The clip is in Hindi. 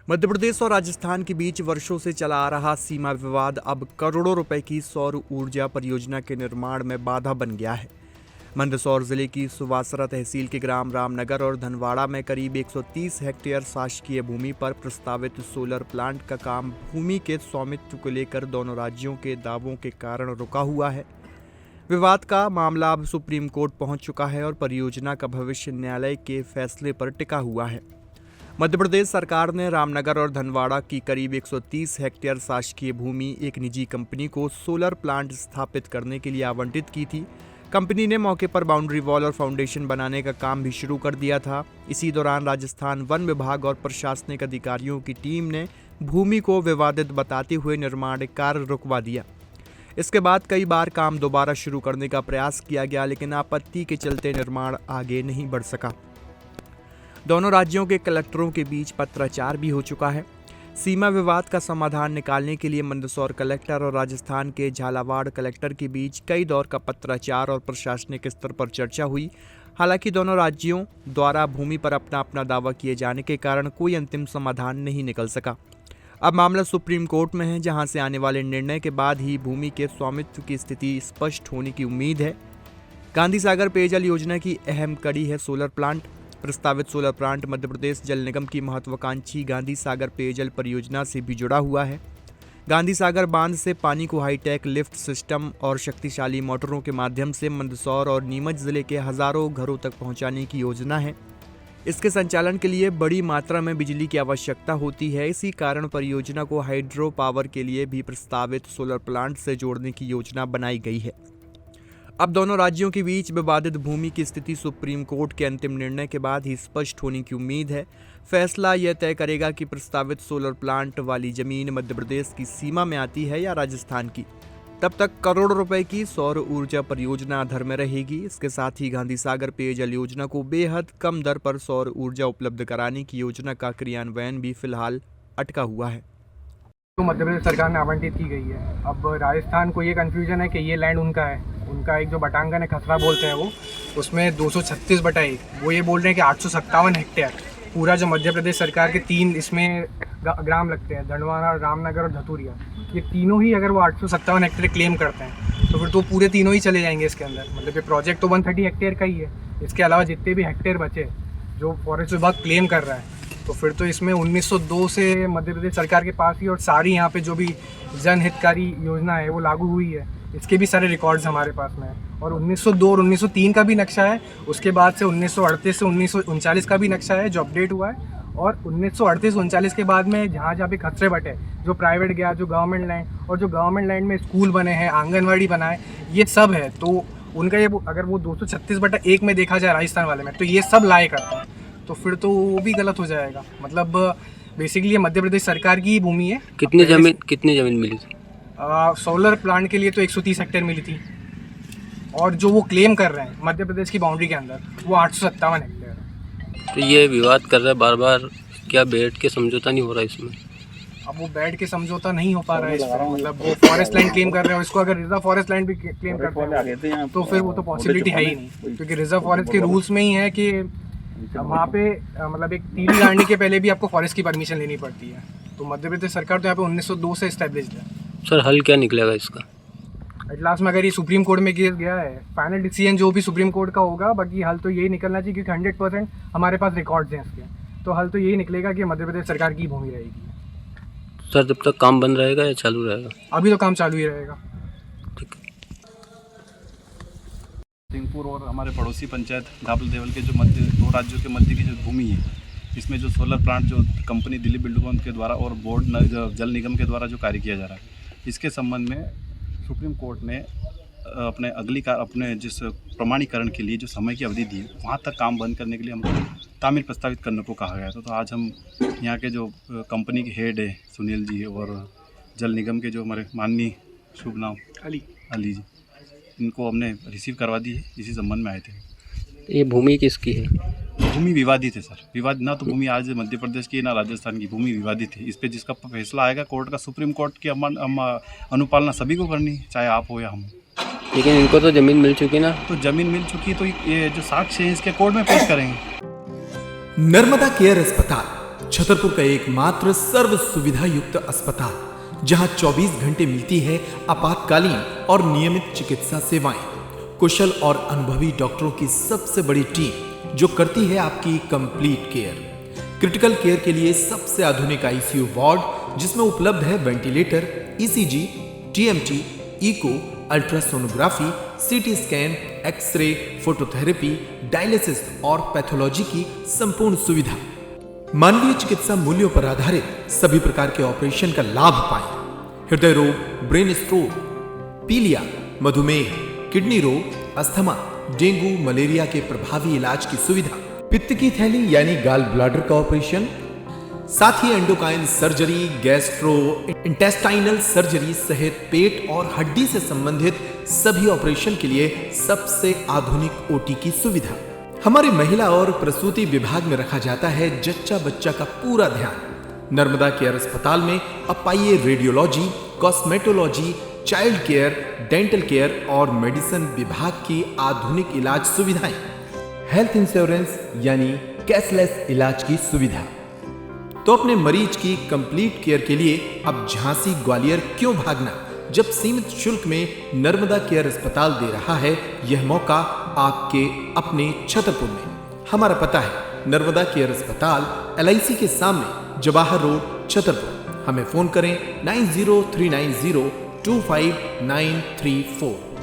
मध्य प्रदेश और राजस्थान के बीच वर्षों से चला आ रहा सीमा विवाद अब करोड़ों रुपए की सौर ऊर्जा परियोजना के निर्माण में बाधा बन गया है। मंदसौर जिले की सुवासरा तहसील के ग्राम रामनगर और धनवाड़ा में करीब 130 हेक्टेयर शासकीय भूमि पर प्रस्तावित सोलर प्लांट का काम भूमि के स्वामित्व को लेकर दोनों राज्यों के दावों के कारण रुका हुआ है। विवाद का मामला अब सुप्रीम कोर्ट पहुंच चुका है और परियोजना का भविष्य न्यायालय के फैसले पर टिका हुआ है। मध्य प्रदेश सरकार ने रामनगर और धनवाड़ा की करीब 130 हेक्टेयर शासकीय भूमि एक निजी कंपनी को सोलर प्लांट स्थापित करने के लिए आवंटित की थी। कंपनी ने मौके पर बाउंड्री वॉल और फाउंडेशन बनाने का काम भी शुरू कर दिया था। इसी दौरान राजस्थान वन विभाग और प्रशासनिक अधिकारियों की टीम ने भूमि को विवादित बताते हुए निर्माण कार्य रुकवा दिया। इसके बाद कई बार काम दोबारा शुरू करने का प्रयास किया गया, लेकिन आपत्ति के चलते निर्माण आगे नहीं बढ़ सका। दोनों राज्यों के कलेक्टरों के बीच पत्राचार भी हो चुका है। सीमा विवाद का समाधान निकालने के लिए मंदसौर कलेक्टर और राजस्थान के झालावाड़ कलेक्टर के बीच कई दौर का पत्राचार और प्रशासनिक स्तर पर चर्चा हुई। हालांकि दोनों राज्यों द्वारा भूमि पर अपना अपना दावा किए जाने के कारण कोई अंतिम समाधान नहीं निकल सका। अब मामला सुप्रीम कोर्ट में है, जहां से आने वाले निर्णय के बाद ही भूमि के स्वामित्व की स्थिति स्पष्ट होने की उम्मीद है। गांधी सागर पेयजल योजना की अहम कड़ी है सोलर प्लांट। प्रस्तावित सोलर प्लांट मध्य प्रदेश जल निगम की महत्वाकांक्षी गांधी सागर पेयजल परियोजना से भी जुड़ा हुआ है। गांधी सागर बांध से पानी को हाईटेक लिफ्ट सिस्टम और शक्तिशाली मोटरों के माध्यम से मंदसौर और नीमच जिले के हजारों घरों तक पहुंचाने की योजना है। इसके संचालन के लिए बड़ी मात्रा में बिजली की आवश्यकता होती है। इसी कारण परियोजना को हाइड्रो पावर के लिए भी प्रस्तावित सोलर प्लांट से जोड़ने की योजना बनाई गई है। अब दोनों राज्यों के बीच विवादित भूमि की स्थिति सुप्रीम कोर्ट के अंतिम निर्णय के बाद ही स्पष्ट होने की उम्मीद है। फैसला यह तय करेगा कि प्रस्तावित सोलर प्लांट वाली जमीन मध्य प्रदेश की सीमा में आती है या राजस्थान की। तब तक करोड़ों रुपए की सौर ऊर्जा परियोजना अधर में रहेगी। इसके साथ ही गांधी सागर पेयजल योजना को बेहद कम दर पर सौर ऊर्जा उपलब्ध कराने की योजना का क्रियान्वयन भी फिलहाल अटका हुआ है। तो मध्य प्रदेश सरकार ने आवंटित की गई है। अब राजस्थान को ये कन्फ्यूजन है कि ये लैंड उनका है। उनका एक जो बटांगन है, खसरा बोलते हैं वो, उसमें 236/1 वो ये बोल रहे हैं कि 857 हेक्टेयर पूरा जो मध्य प्रदेश सरकार के 3 इसमें ग्राम लगते हैं, धनवाड़ा, रामनगर और धतूरिया, ये तीनों ही अगर वो 857 हेक्टेयर क्लेम करते हैं तो फिर तो पूरे तीनों ही चले जाएंगे इसके अंदर। मतलब ये प्रोजेक्ट तो 130 हेक्टेयर का ही है। इसके अलावा जितने भी हेक्टेयर बचे जो फॉरेस्ट विभाग क्लेम कर रहा है, तो फिर तो इसमें 1902 से मध्य प्रदेश सरकार के पास ही और सारी यहाँ पे जो भी जनहितकारी योजना है वो लागू हुई है। इसके भी सारे रिकॉर्ड्स हमारे पास में हैं। और 1902 और 1903 का भी नक्शा है। उसके बाद से 1938 से 1939 का भी नक्शा है जो अपडेट हुआ है। और 1938-39 के बाद में जहाँ जहाँ पे खसरे बटे, जो प्राइवेट गया, जो गवर्नमेंट लैंड, और जो गवर्नमेंट लैंड में स्कूल बने हैं, आंगनवाड़ी बना है, ये सब है। तो उनका ये अगर वो 236/1 में देखा जाए राजस्थान वाले में, तो ये सब लाए करता है, तो फिर तो वो भी गलत हो जाएगा। मतलब बेसिकली ये मध्य प्रदेश सरकार की ही भूमि है। कितनी जमीन मिली थी? सोलर प्लांट के लिए तो 130 हेक्टेयर मिली थी, और जो वो क्लेम कर रहे हैं मध्य प्रदेश की बाउंड्री के अंदर वो 857 हेक्टेयर है। तो ये विवाद कर रहा है बार बार, क्या बैठ के समझौता नहीं हो रहा इसमें? अब वो बैठ के समझौता नहीं हो पा रहा है इसमें। मतलब वो फॉरेस्ट लैंड क्लेम कर रहे हैं, इसको अगर रिजर्व फॉरेस्ट लैंड भी क्लेम करते हैं तो फिर वो तो पॉसिबिलिटी है ही नहीं, क्योंकि रिजर्व फॉरेस्ट के रूल्स में ही है कि वहाँ पे मतलब एक तीली गाड़ने के पहले भी आपको फॉरेस्ट की परमिशन लेनी पड़ती है। तो मध्य प्रदेश सरकार तो यहाँ पे 1902 से इस्टेब्लिश्ड है। सर, हल क्या निकलेगा इसका? एट लास्ट में अगर ये सुप्रीम कोर्ट में केस गया है, फाइनल डिसीजन जो भी सुप्रीम कोर्ट का होगा, बाकी हल तो यही निकलना चाहिए, क्योंकि 100% हमारे पास रिकॉर्ड्स हैं इसके। तो हल तो यही निकलेगा कि मध्य प्रदेश सरकार की भूमि रहेगी। सर, जब तक काम बंद रहेगा या चालू रहेगा? अभी तो काम चालू ही रहेगा। ठीक है। सिंहपुर और हमारे पड़ोसी पंचायत धापल देवल के जो मध्य, 2 राज्यों के मध्य की जो भूमि है, इसमें जो सोलर प्लांट जो कंपनी दिल्ली बिल्डकॉन के द्वारा और बोर्ड जल निगम के द्वारा जो कार्य किया जा रहा है, इसके संबंध में सुप्रीम कोर्ट ने अपने जिस प्रमाणीकरण के लिए जो समय की अवधि दी है, वहाँ तक काम बंद करने के लिए हमको तामील प्रस्तावित करने को कहा गया था। तो आज हम यहाँ के जो कंपनी के हेड है सुनील जी, और जल निगम के जो हमारे माननीय शुभ नाम अली जी, इनको हमने रिसीव करवा दी है। इसी संबंध में आए थे। ये भूमि किसकी है? भूमि विवादित है सर। विवाद ना तो भूमि आज मध्य प्रदेश की ना राजस्थान की, भूमि विवादित है। इस पे जिसका फैसला आएगा कोर्ट का, सुप्रीम कोर्ट की अनुपालना सभी को करनी, चाहे आप हो या हम। लेकिन इनको तो ज़मीन मिल चुकी ना? तो ज़मीन मिल चुकी, तो ये जो साक्ष्य है इसके कोर्ट में पेश करेंगे। नर्मदा केयर अस्पताल छतरपुर का एकमात्र सर्व सुविधा युक्त अस्पताल जहां 24 घंटे मिलती है आपातकालीन और नियमित चिकित्सा सेवाएं। कुशल और अनुभवी डॉक्टरों की सबसे बड़ी टीम जो करती है आपकी कंप्लीट केयर। क्रिटिकल केयर के लिए सबसे आधुनिक आईसीयू वार्ड जिसमें उपलब्ध है ventilator, ECG, TMT, echo, ultrasonography, CT scan, X ray, phototherapy, dialysis और पैथोलॉजी की संपूर्ण सुविधा। मानवीय चिकित्सा मूल्यों पर आधारित सभी प्रकार के ऑपरेशन का लाभ पाएं। हृदय रोग, ब्रेन स्ट्रोक, पीलिया, मधुमेह, किडनी रोग, अस्थमा, डेंगू, मलेरिया के प्रभावी इलाज की सुविधा, पित्त की थैली यानी गाल ब्लैडर का ऑपरेशन, साथ ही endocrine surgery, gastro intestinal surgery सहित पेट और हड्डी से संबंधित सभी ऑपरेशन के लिए सबसे आधुनिक ओटी की सुविधा। हमारे महिला और प्रसूति विभाग में रखा जाता है जच्चा बच्चा का पूरा ध्यान। नर्मदा केयर अस्पताल में अब पाइए radiology, cosmetology, child care, dental care और मेडिसिन विभाग की आधुनिक इलाज सुविधाएं। हेल्थ इंश्योरेंस यानी कैशलेस इलाज की सुविधा। तो अपने मरीज की कंप्लीट केयर के लिए अब झांसी ग्वालियर क्यों भागना, जब सीमित शुल्क में नर्मदा केयर अस्पताल दे रहा है यह मौका आपके अपने छतरपुर में। हमारा पता है नर्मदा केयर अस्पताल LIC के सामने, जवाहर रोड, छतरपुर। हमें फोन करें 9039025934।